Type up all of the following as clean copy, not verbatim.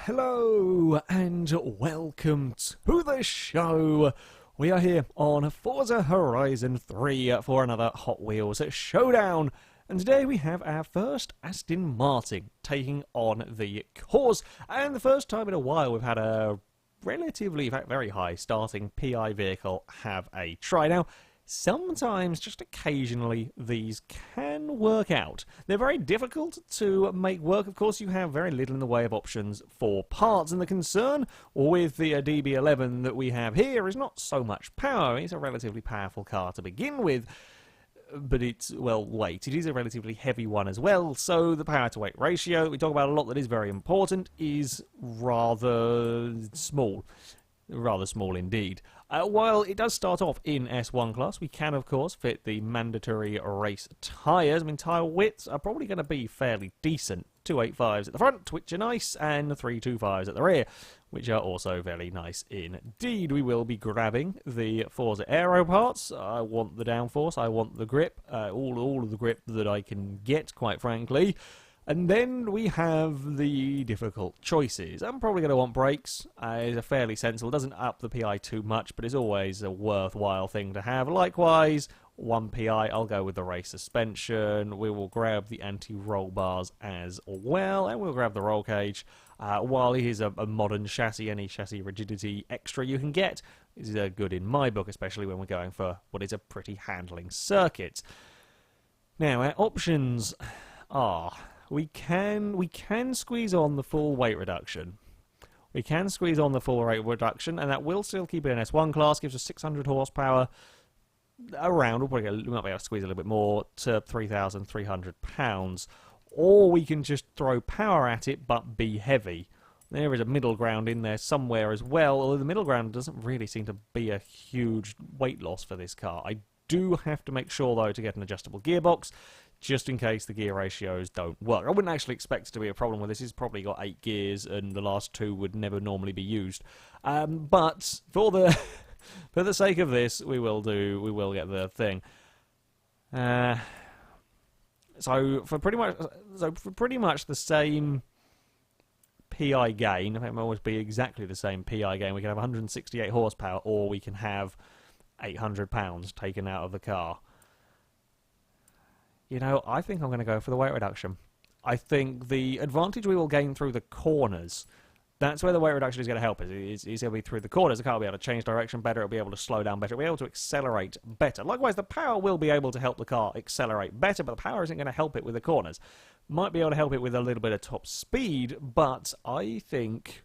Hello and welcome to the show. We are here on Forza Horizon 3 for another Hot Wheels showdown. And today we have our first Aston Martin taking on the course. And the first time in a while we've had a relatively, in fact very high starting PI vehicle have a try. Now, sometimes, just occasionally, these can work out. They're very difficult to make work. Of course, you have very little in the way of options for parts, and the concern with the DB11 that we have here is not so much power. It's a relatively powerful car to begin with, but it's, well, weight. It is a relatively heavy one as well, so the power-to-weight ratio that we talk about a lot that is very important is rather small. Rather small indeed. While it does start off in S1 class, we can of course fit the mandatory race tyres. I mean, tyre widths are probably going to be fairly decent. 285s at the front, which are nice, and 325s at the rear, which are also very nice indeed. We will be grabbing the Forza Aero parts. I want the downforce, I want the grip, all of the grip that I can get, quite frankly. And then we have the difficult choices. I'm probably going to want brakes. It's a fairly sensible. It doesn't up the PI too much, but it's always a worthwhile thing to have. Likewise, 1 PI, I'll go with the race suspension. We will grab the anti-roll bars as well, and we'll grab the roll cage. While it is a modern chassis, any chassis rigidity extra you can get is good in my book, especially when we're going for what is a pretty handling circuit. Now, our options are... We can squeeze on the full weight reduction. We can squeeze on the full weight reduction, and that will still keep it in S1 class, gives us 600 horsepower around. We might be able to squeeze a little bit more to 3,300 pounds. Or we can just throw power at it, but be heavy. There is a middle ground in there somewhere as well, although the middle ground doesn't really seem to be a huge weight loss for this car. I do have to make sure, though, to get an adjustable gearbox, just in case the gear ratios don't work. I wouldn't actually expect it to be a problem with this. It's probably got 8 gears, and the last 2 would never normally be used. But for the for the sake of this, we will get the thing. So for pretty much the same PI gain, it might always be exactly the same PI gain. We can have 168 horsepower, or we can have 800 pounds taken out of the car. You know, I think I'm going to go for the weight reduction. I think the advantage we will gain through the corners, that's where the weight reduction is going to help us. It's going to be through the corners. The car will be able to change direction better. It'll be able to slow down better. It'll be able to accelerate better. Likewise, the power will be able to help the car accelerate better, but the power isn't going to help it with the corners. Might be able to help it with a little bit of top speed, but I think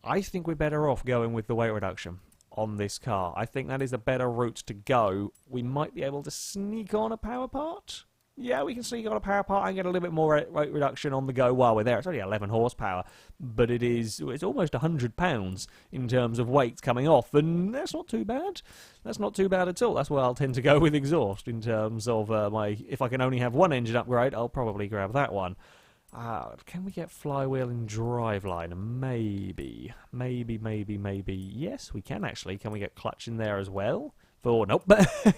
we're better off going with the weight reduction on this car. I think that is a better route to go. We might be able to sneak on a power part. Yeah, we can sneak on a power part and get a little bit more weight reduction on the go while we're there. It's only 11 horsepower, but it's almost 100 pounds in terms of weight coming off, and that's not too bad. That's not too bad at all. That's why I'll tend to go with exhaust in terms of if I can only have one engine upgrade, I'll probably grab that one. Can we get flywheel and driveline? Maybe. Yes, we can actually. Can we get clutch in there as well? Nope.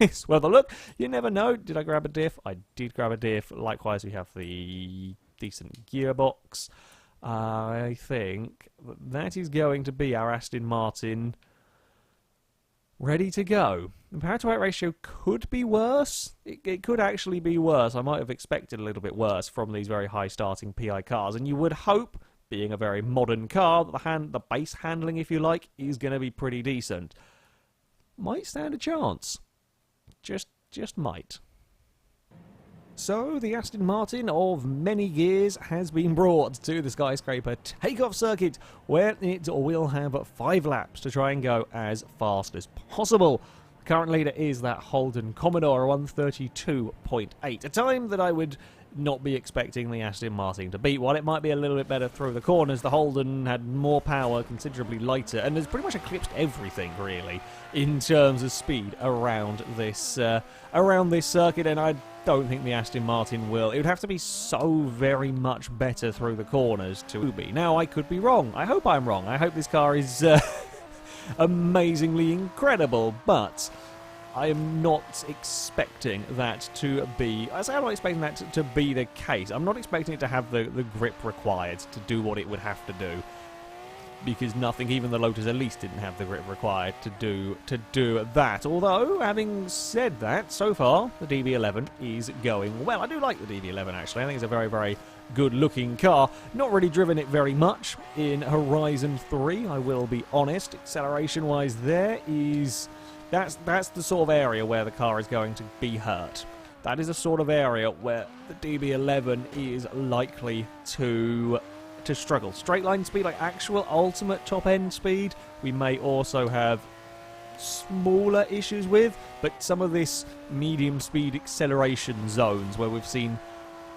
It's worth a look. You never know. Did I grab a diff? I did grab a diff. Likewise, we have the decent gearbox. I think that is going to be our Aston Martin ready to go. The power-to-weight ratio could be worse. It could actually be worse. I might have expected a little bit worse from these very high starting PI cars, and you would hope, being a very modern car, that the base handling, if you like, is going to be pretty decent. Might stand a chance. Just might. So, the Aston Martin of many gears has been brought to the skyscraper takeoff circuit, where it will have 5 laps to try and go as fast as possible. The current leader is that Holden Commodore 132.8, a time that I would not be expecting the Aston Martin to beat. While it might be a little bit better through the corners, the Holden had more power, considerably lighter, and has pretty much eclipsed everything, really, in terms of speed around this circuit, and I don't think the Aston Martin will. It would have to be so very much better through the corners to be. Now, I could be wrong. I hope I'm wrong. I hope this car is amazingly incredible, but I am not expecting that to be... I say I'm not expecting that to be the case. I'm not expecting it to have the grip required to do what it would have to do. because nothing, even the Lotus Elise, didn't have the grip required to do that. Although, having said that, so far the DB11 is going well. I do like the DB11 actually. I think it's a very, very good-looking car. Not really driven it very much in Horizon 3, I will be honest. Acceleration-wise, that's the sort of area where the car is going to be hurt. That is a sort of area where the DB11 is likely to struggle. Straight line speed, like actual ultimate top end speed, we may also have smaller issues with, but some of this medium speed acceleration zones where we've seen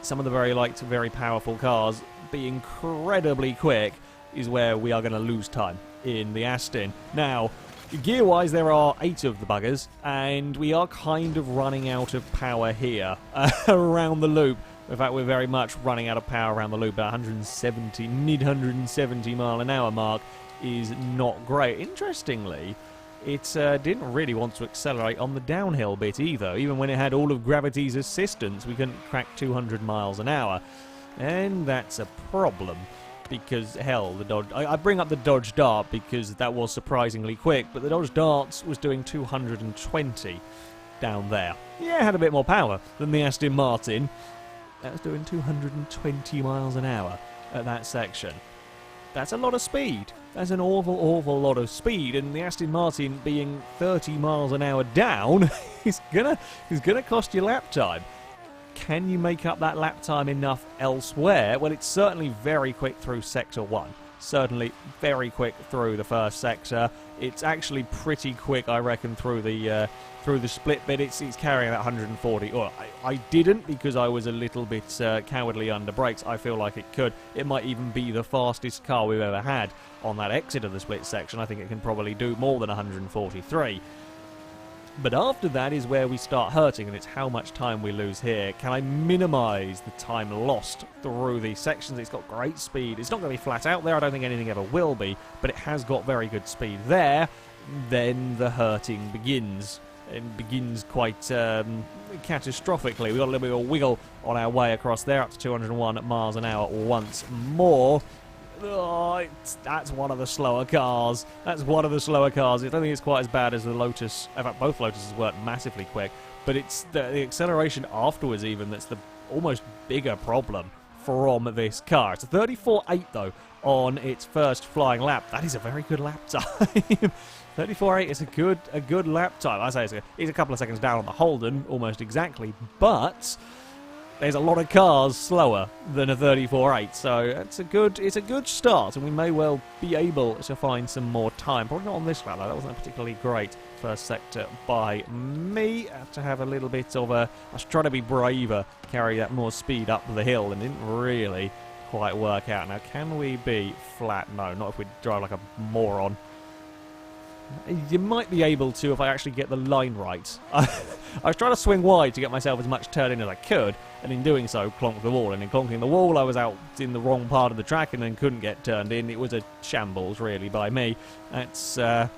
some of the very powerful cars be incredibly quick is where we are going to lose time in the Aston. Now, gear-wise, there are 8 of the buggers, and we are kind of running out of power here around the loop. In fact, we're very much running out of power around the loop. At mid-170 mile an hour mark is not great. Interestingly, it didn't really want to accelerate on the downhill bit either. Even when it had all of gravity's assistance, we couldn't crack 200 miles an hour. And that's a problem. Because, hell, the Dodge... I bring up the Dodge Dart because that was surprisingly quick, but the Dodge Dart was doing 220 down there. Yeah, it had a bit more power than the Aston Martin. That was doing 220 miles an hour at that section. That's a lot of speed. That's an awful lot of speed, and the Aston Martin being 30 miles an hour down is gonna cost you lap time. Can you make up that lap time enough elsewhere? Well, it's certainly very quick through Sector 1. Certainly very quick through the first sector. It's actually pretty quick, I reckon, through the split bit. It's carrying that 140. Well, I didn't because I was a little bit cowardly under brakes. I feel like it could. It might even be the fastest car we've ever had on that exit of the split section. I think it can probably do more than 143. But after that is where we start hurting, and it's how much time we lose here. Can I minimise the time lost through these sections? It's got great speed. It's not going to be flat out there. I don't think anything ever will be, but it has got very good speed there. Then the hurting begins. It begins quite catastrophically. We've got a little bit of a wiggle on our way across there, up to 201 miles an hour once more. Oh, that's one of the slower cars. That's one of the slower cars. I don't think it's quite as bad as the Lotus. In fact, both Lotuses weren't massively quick, but it's the acceleration afterwards even that's the almost bigger problem from this car. It's a 34.8 though on its first flying lap. That is a very good lap time. 34.8 is a good lap time. I say it's a couple of seconds down on the Holden, almost exactly, but there's a lot of cars slower than a 34.8, so it's a good start, and we may well be able to find some more time. Probably not on this lap, though. That wasn't a particularly great first sector by me. I have to have a little bit of a... I was trying to be braver, carry that more speed up the hill, and didn't really quite work out. Now, can we be flat? No, not if we drive like a moron. You might be able to if I actually get the line right. I was trying to swing wide to get myself as much turn in as I could, and in doing so, clonk the wall. And in clonking the wall, I was out in the wrong part of the track and then couldn't get turned in. It was a shambles, really, by me. That's, yeah,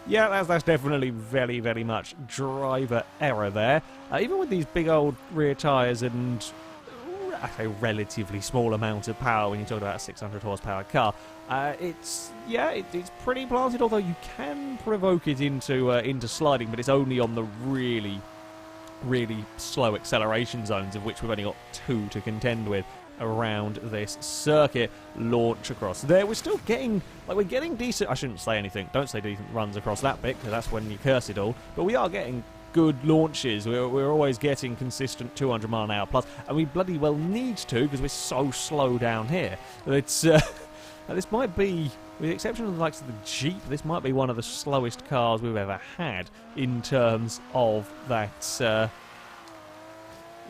that's definitely very, very much driver error there. Even with these big old rear tyres and a relatively small amount of power when you talk about a 600 horsepower car, it's pretty planted, although you can provoke it into sliding, but it's only on the really slow acceleration zones, of which we've only got 2 to contend with around this circuit. Launch across there. We're still getting, we're getting decent... I shouldn't say anything. Don't say decent runs across that bit, because that's when you curse it all. But we are getting good launches. We're always getting consistent 200 mile an hour plus, and we bloody well need to, because we're so slow down here. It's this might be, with the exception of the likes of the Jeep, this might be one of the slowest cars we've ever had in terms of that.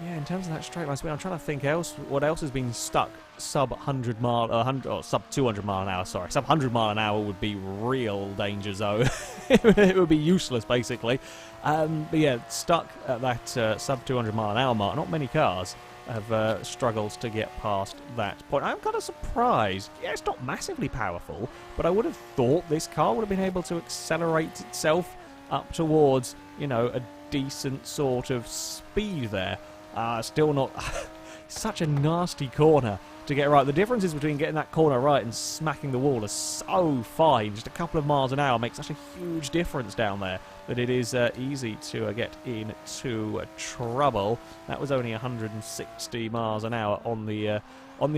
In terms of that straight line speed. I'm trying to think what else has been stuck sub 100 mile, or sub 200 mile an hour. Sorry, sub 100 mile an hour would be real danger zone. It would be useless, basically. But yeah, stuck at that sub 200 mile an hour mark. Not many cars have struggled to get past that point. I'm kind of surprised. Yeah, it's not massively powerful, but I would have thought this car would have been able to accelerate itself up towards, a decent sort of speed there. Still not such a nasty corner to get right. The differences between getting that corner right and smacking the wall are so fine. Just a couple of miles an hour makes such a huge difference down there that it is easy to get into trouble. That was only 160 miles an hour on the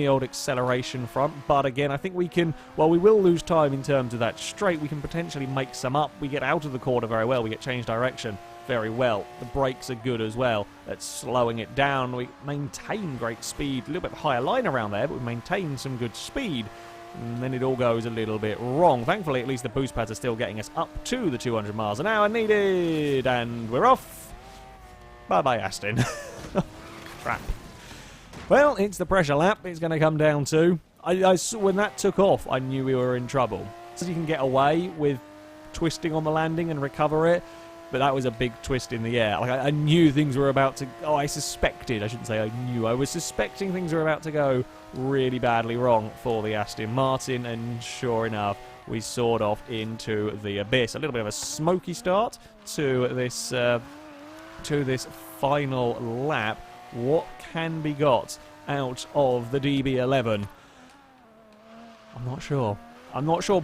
old acceleration front, but again, I think we can, while we will lose time in terms of that straight, we can potentially make some up. We get out of the corner very well, we get changed direction very well. The brakes are good as well at slowing it down. We maintain great speed, a little bit higher line around there, but we maintain some good speed. And then it all goes a little bit wrong. Thankfully, at least the boost pads are still getting us up to the 200 miles an hour needed. And we're off. Bye-bye, Aston. Crap. Well, it's the pressure lap it's going to come down to. I saw when that took off, I knew we were in trouble. So you can get away with twisting on the landing and recover it, but that was a big twist in the air. Like I knew things were about to... Oh, I suspected. I shouldn't say I knew. I was suspecting things were about to go really badly wrong for the Aston Martin, and sure enough, we soared off into the abyss. A little bit of a smoky start to this final lap. What can be got out of the DB11? I'm not sure. I'm not sure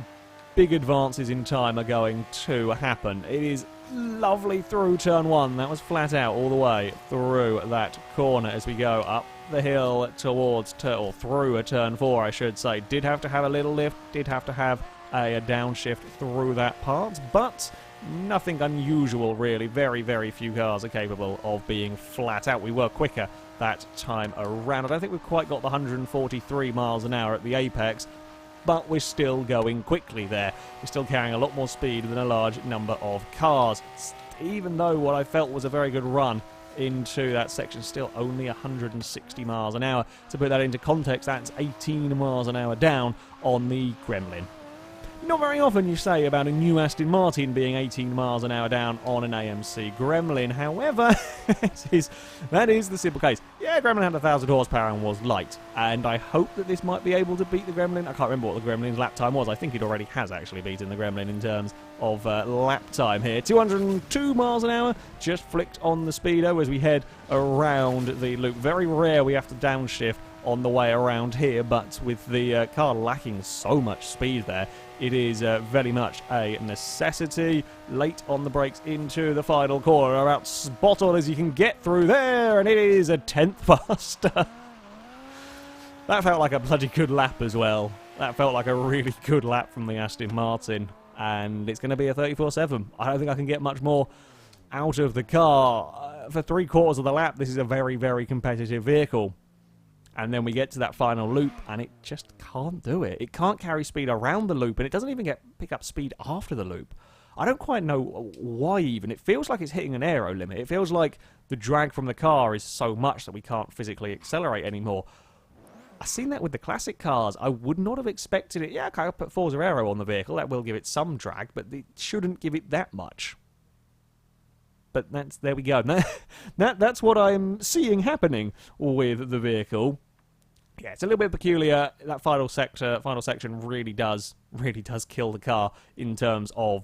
big advances in time are going to happen. It is lovely through turn 1. That was flat out all the way through that corner as we go up the hill towards, or through a turn 4, I should say. Did have to have a little lift, did have to have a downshift through that part, but nothing unusual really. Very, very few cars are capable of being flat out. We were quicker that time around. I don't think we've quite got the 143 miles an hour at the apex, but we're still going quickly there. We're still carrying a lot more speed than a large number of cars. Even though what I felt was a very good run into that section, still only 160 miles an hour. To put that into context, that's 18 miles an hour down on the Gremlin. Not very often you say about a new Aston Martin being 18 miles an hour down on an AMC Gremlin. However, that is the simple case. Yeah, Gremlin had 1,000 horsepower and was light, and I hope that this might be able to beat the Gremlin. I can't remember what the Gremlin's lap time was. I think it already has actually beaten the Gremlin in terms of lap time here. 202 miles an hour, just flicked on the speedo as we head around the loop. Very rare we have to downshift on the way around here, but with the car lacking so much speed there, it is very much a necessity. Late on the brakes into the final corner, about spot on as you can get through there, and it is a 10th faster. That felt like a bloody good lap as well. That felt like a really good lap from the Aston Martin, and it's going to be a 34.7. I don't think I can get much more out of the car. For 3/4 of the lap, this is a very, very competitive vehicle. And then we get to that final loop, and it just can't do it. It can't carry speed around the loop, and it doesn't even pick up speed after the loop. I don't quite know why even. It feels like it's hitting an aero limit. It feels like the drag from the car is so much that we can't physically accelerate anymore. I've seen that with the classic cars. I would not have expected it. Yeah, okay, I'll put Forza Aero on the vehicle. That will give it some drag, but it shouldn't give it that much. But there we go. That's what I'm seeing happening with the vehicle. Yeah, it's a little bit peculiar. That final section really does kill the car in terms of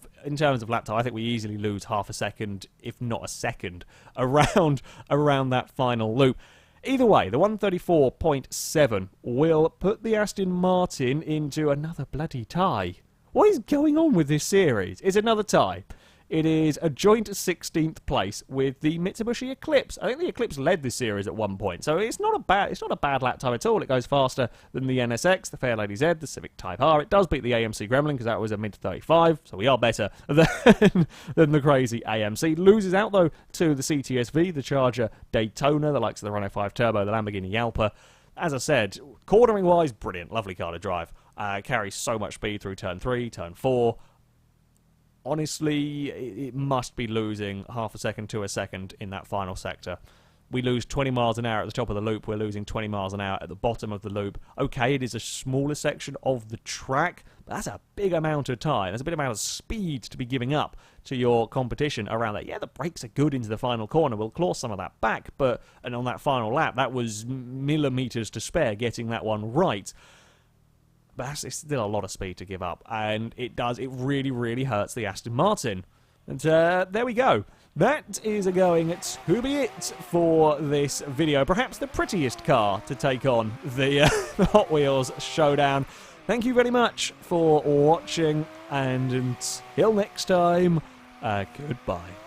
lap time. I think we easily lose half a second, if not a second, around that final loop. Either way, the 134.7 will put the Aston Martin into another bloody tie. What is going on with this series? It's another tie. It is a joint 16th place with the Mitsubishi Eclipse. I think the Eclipse led this series at one point, so it's not a bad lap time at all. It goes faster than the NSX, the Fairlady Z, the Civic Type R. It does beat the AMC Gremlin because that was a mid-35, so we are better than the crazy AMC. Loses out though to the CTSV, the Charger Daytona, the likes of the Renault 5 Turbo, the Lamborghini Yalpa. As I said, cornering-wise, brilliant, lovely car to drive. Carries so much speed through turn 3, turn 4. Honestly, it must be losing half a second to a second in that final sector. We lose 20 miles an hour at the top of the loop. We're losing 20 miles an hour at the bottom of the loop. Okay, it is a smaller section of the track, but that's a big amount of time. That's a big amount of speed to be giving up to your competition around that. Yeah, the brakes are good into the final corner. We'll claw some of that back, and on that final lap, that was millimeters to spare getting that one right. But it's still a lot of speed to give up, and it really, really hurts the Aston Martin. And there we go. that is going to be it for this video. Perhaps the prettiest car to take on the Hot Wheels Showdown. Thank you very much for watching, and until next time, goodbye.